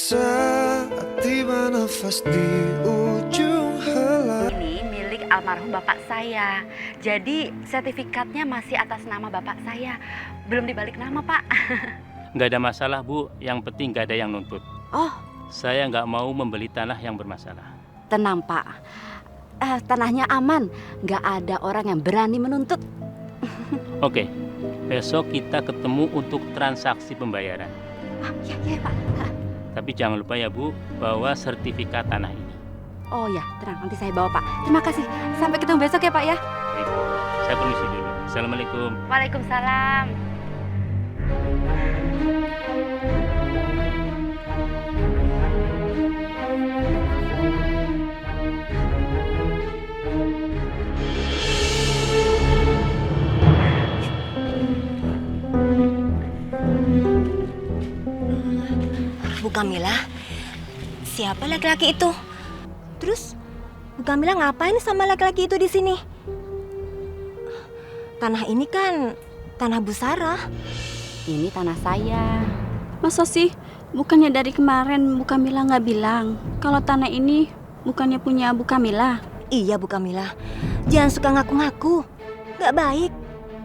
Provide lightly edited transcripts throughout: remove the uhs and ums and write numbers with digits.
Saat tiba nafas di ujung helai. Ini milik almarhum bapak saya. Jadi sertifikatnya masih atas nama bapak saya. Belum dibalik nama, Pak. Nggak ada masalah, Bu. Yang penting nggak ada yang nuntut. Oh, Saya nggak mau membeli tanah yang bermasalah. tenang, Pak. Tanahnya aman. Nggak ada orang yang berani menuntut. Oke, besok kita ketemu untuk transaksi pembayaran. Iya, Pak. Tapi jangan lupa ya, Bu, bawa sertifikat tanah ini. Oh ya, tenang. Nanti saya bawa, Pak. Terima kasih. Sampai ketemu besok ya, Pak ya. Baik, saya permisi dulu. Assalamualaikum. Waalaikumsalam. Bu Kamila, siapa laki-laki itu? Terus Bu Kamila ngapain sama laki-laki itu di sini? Tanah ini kan tanah Bu Sarah. Ini tanah saya. Masa sih? Bukannya dari kemarin Bu Kamila nggak bilang kalau tanah ini bukannya punya Bu Kamila? Iya Bu Kamila, jangan suka ngaku-ngaku. Gak baik.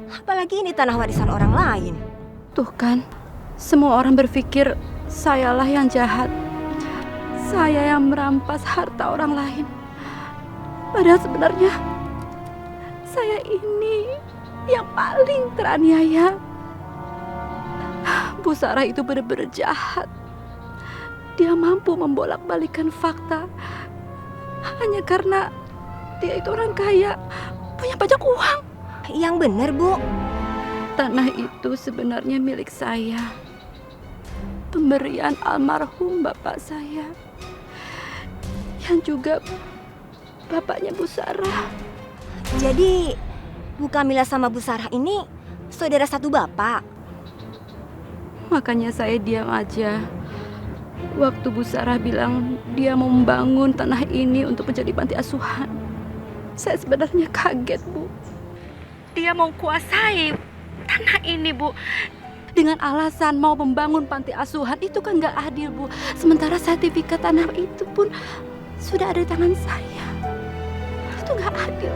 Apalagi ini tanah warisan orang lain. Tuh kan, semua orang berpikir sayalah yang jahat. Saya yang merampas harta orang lain. Padahal sebenarnya saya ini yang paling teraniaya. Bu Sarah itu benar-benar jahat. Dia mampu membolak-balikan fakta hanya karena dia itu orang kaya, punya banyak uang. Yang benar Bu. Tanah itu sebenarnya milik saya. Pemberian almarhum bapak saya. Yang juga bapaknya Bu Sarah. Jadi Bu Kamila sama Bu Sarah ini saudara satu bapak. Makanya saya diam aja. Waktu Bu Sarah bilang dia mau membangun tanah ini untuk menjadi panti asuhan. Saya sebenarnya kaget, Bu. Dia mau kuasai tanah ini, Bu. Dengan alasan mau membangun panti asuhan, itu kan nggak adil, Bu. Sementara sertifikat tanah itu pun sudah ada di tangan saya. Itu nggak adil.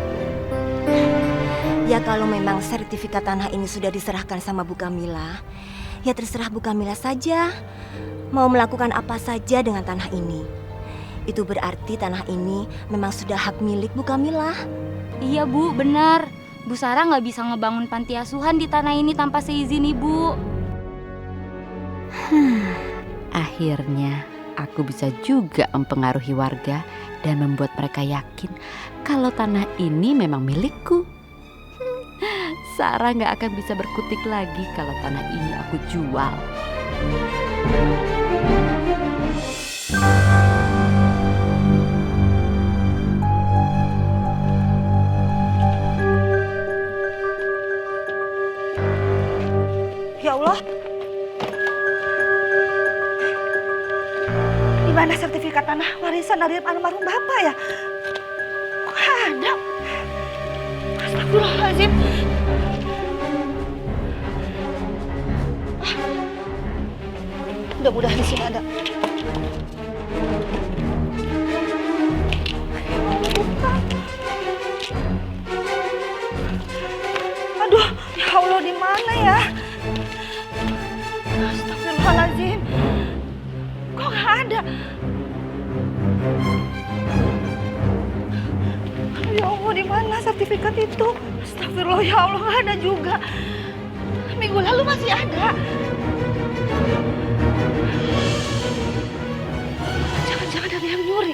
Ya kalau memang sertifikat tanah ini sudah diserahkan sama Bu Kamila, ya terserah Bu Kamila saja. Mau melakukan apa saja dengan tanah ini. Itu berarti tanah ini memang sudah hak milik Bu Kamila. Iya Bu, benar. Bu Sarah nggak bisa ngebangun panti asuhan di tanah ini tanpa seizin Ibu. Akhirnya aku bisa juga mempengaruhi warga dan membuat mereka yakin kalau tanah ini memang milikku. Sarah nggak akan bisa berkutik lagi kalau tanah ini aku jual. Ya Allah, di mana sertifikat tanah warisan dari almarhum bapak ya? Kok ada? Astagfirullahaladzim. Mudah-mudahan di sini ada. Aduh, ya Allah, di mana ya? Astagfirullahaladzim. Kok nggak ada? Ya Allah, di mana sertifikat itu? Astagfirullah, ya Allah, nggak ada juga. Minggu lalu masih ada. Jangan-jangan ada yang nyuri.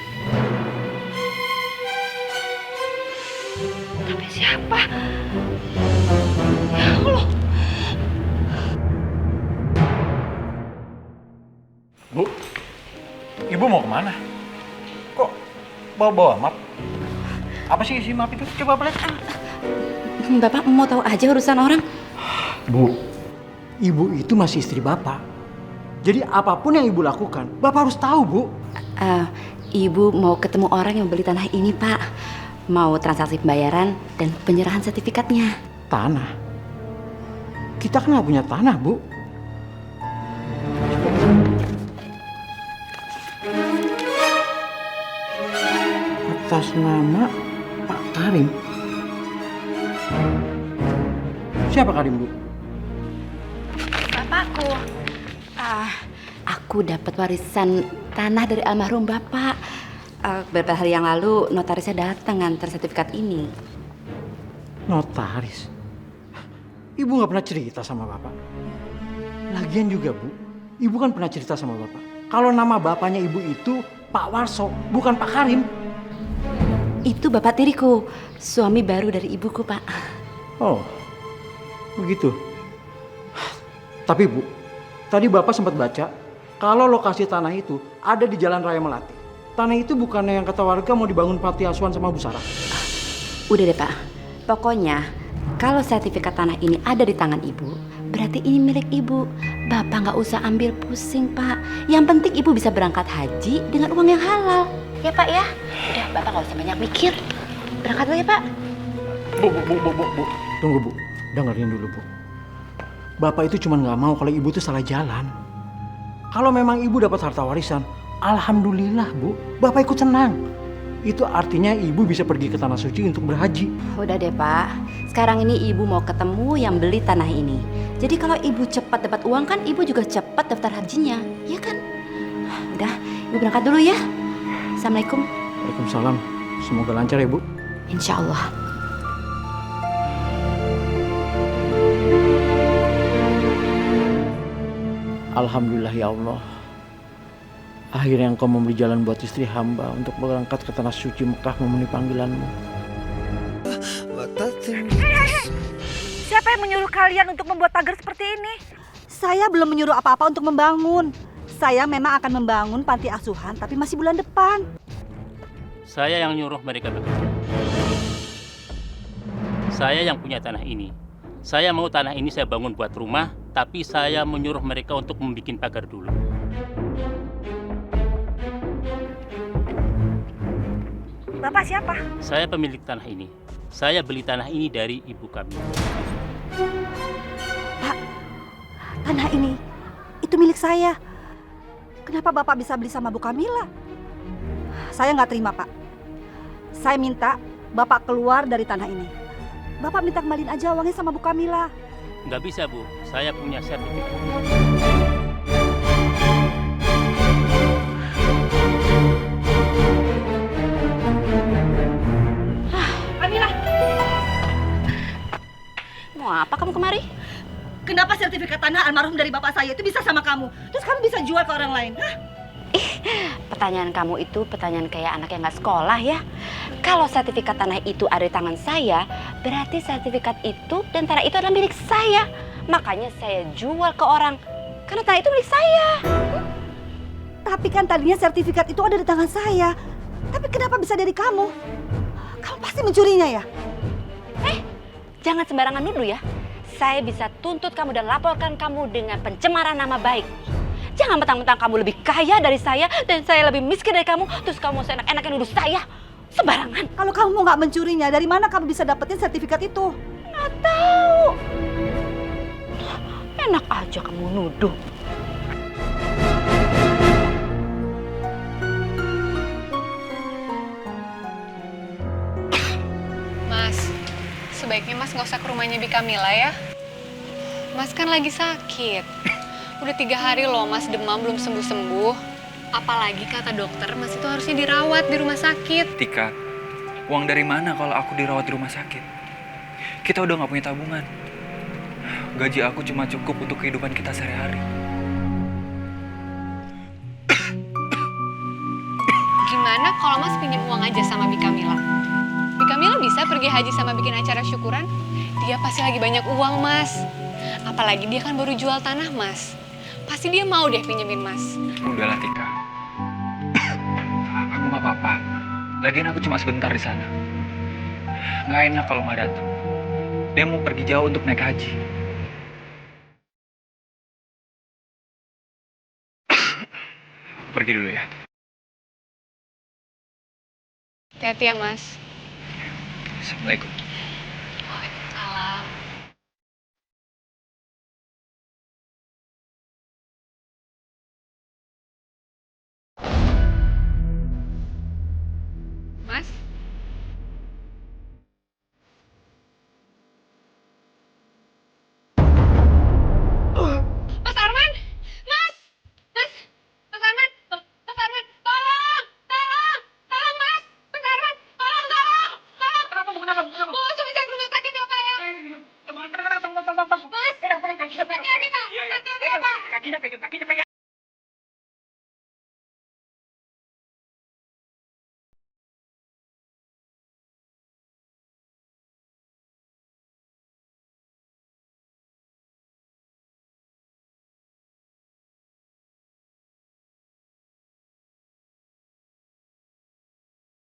Tapi siapa? Ya Allah. Bu, Ibu mau kemana? Kok bawa-bawa map? Apa sih isi map itu? Coba lihat. Bapak mau tahu aja urusan orang? Bu, Ibu itu masih istri Bapak. Jadi apapun yang Ibu lakukan, Bapak harus tahu, Bu. Ibu mau ketemu orang yang beli tanah ini, Pak. Mau transaksi pembayaran dan penyerahan sertifikatnya. Tanah? Kita kan nggak punya tanah, Bu. atas nama Pak Karim. Siapa Karim, Bu? Bapakku. Aku dapat warisan tanah dari almarhum bapak. Beberapa hari yang lalu notarisnya datang nganter sertifikat ini. Notaris? Ibu nggak pernah cerita sama bapak. Lagian juga, Bu, ibu kan pernah cerita sama bapak. Kalau nama bapaknya ibu itu Pak Warso, bukan Pak Karim. Itu bapak tiriku, suami baru dari ibuku, Pak. Oh, begitu. Tapi Bu, tadi bapak sempat baca kalau lokasi tanah itu ada di Jalan Raya Melati. Tanah itu bukannya yang kata warga mau dibangun panti asuhan sama Bu Sarah? Udah deh, Pak. Pokoknya kalau sertifikat tanah ini ada di tangan ibu, berarti ini milik ibu. Bapak nggak usah ambil pusing, Pak. Yang penting ibu bisa berangkat haji dengan uang yang halal. Ya, Pak ya? Udah, Bapak nggak usah banyak mikir. Berangkat dulu ya, Pak. Bu. Tunggu, Bu. Dengerin dulu, Bu. Bapak itu cuma nggak mau kalau ibu tuh salah jalan. Kalau memang ibu dapat harta warisan, alhamdulillah, Bu. Bapak ikut senang. Itu artinya ibu bisa pergi ke Tanah Suci untuk berhaji. Udah deh, Pak. Sekarang ini ibu mau ketemu yang beli tanah ini. Jadi kalau ibu cepat dapat uang kan ibu juga cepat daftar hajinya. Ya kan? Udah, ibu berangkat dulu ya. Assalamualaikum. Waalaikumsalam. Semoga lancar ya, Bu. Insya Allah. Alhamdulillah ya Allah. Akhirnya Engkau memberi jalan buat istri hamba untuk berangkat ke Tanah Suci Mekah memenuhi panggilan-Mu. mata tinggi. Siapa yang menyuruh kalian untuk membuat pagar seperti ini? Saya belum menyuruh apa-apa untuk membangun. Saya memang akan membangun panti asuhan, tapi masih bulan depan. Saya yang nyuruh mereka bekerja. Saya yang punya tanah ini. Saya mau tanah ini saya bangun buat rumah, tapi saya menyuruh mereka untuk membuat pagar dulu. Bapak siapa? Saya pemilik tanah ini. Saya beli tanah ini dari ibu kami. Pak, tanah ini itu milik saya. Kenapa Bapak bisa beli sama Bu Kamila? Saya nggak terima, Pak. Saya minta Bapak keluar dari tanah ini. Bapak minta kembaliin aja uangnya sama Bu Kamila. Nggak bisa, Bu. Saya punya sertifikat. Kamila, Mau apa kamu kemari? kenapa sertifikat tanah almarhum dari bapak saya itu bisa sama kamu? Terus kamu bisa jual ke orang lain? Hah? Pertanyaan kamu itu pertanyaan kayak anak yang nggak sekolah ya. Kalau sertifikat tanah itu ada di tangan saya, berarti sertifikat itu dan tanah itu adalah milik saya. Makanya saya jual ke orang, karena tanah itu milik saya. Tapi kan tadinya sertifikat itu ada di tangan saya. Tapi kenapa bisa dari kamu? Kamu pasti mencurinya ya? Jangan sembarangan nuduh ya. Saya bisa tuntut kamu dan laporkan kamu dengan pencemaran nama baik. Jangan mentang-mentang kamu lebih kaya dari saya dan saya lebih miskin dari kamu, terus kamu seenak-enaknya nuduh saya. Sembarangan. Kalau kamu nggak mencurinya, dari mana kamu bisa dapetin sertifikat itu? Nggak tahu. Enak aja kamu nuduh. Mas, sebaiknya Mas nggak usah ke rumahnya Bi Kamila ya. Mas kan lagi sakit. Udah 3 hari loh Mas demam belum sembuh-sembuh. Apalagi kata dokter Mas itu harusnya dirawat di rumah sakit. Tika, uang dari mana kalau aku dirawat di rumah sakit? Kita udah nggak punya tabungan. Gaji aku cuma cukup untuk kehidupan kita sehari-hari. Gimana kalau Mas pinjam uang aja sama Bi Kamila? Bi Kamila bisa pergi haji sama bikin acara syukuran? Dia pasti lagi banyak uang, Mas. Apalagi dia kan baru jual tanah, Mas. Pasti dia mau deh pinjemin Mas. Udahlah, Tika. Aku nggak apa-apa. Lagian aku cuma sebentar di sana. Nggak enak kalau nggak datang. Dia mau pergi jauh untuk naik haji. Pergi dulu ya. Hati-hati ya, Mas. Assalamualaikum. Waalaikumsalam. Mas? kakinya pegang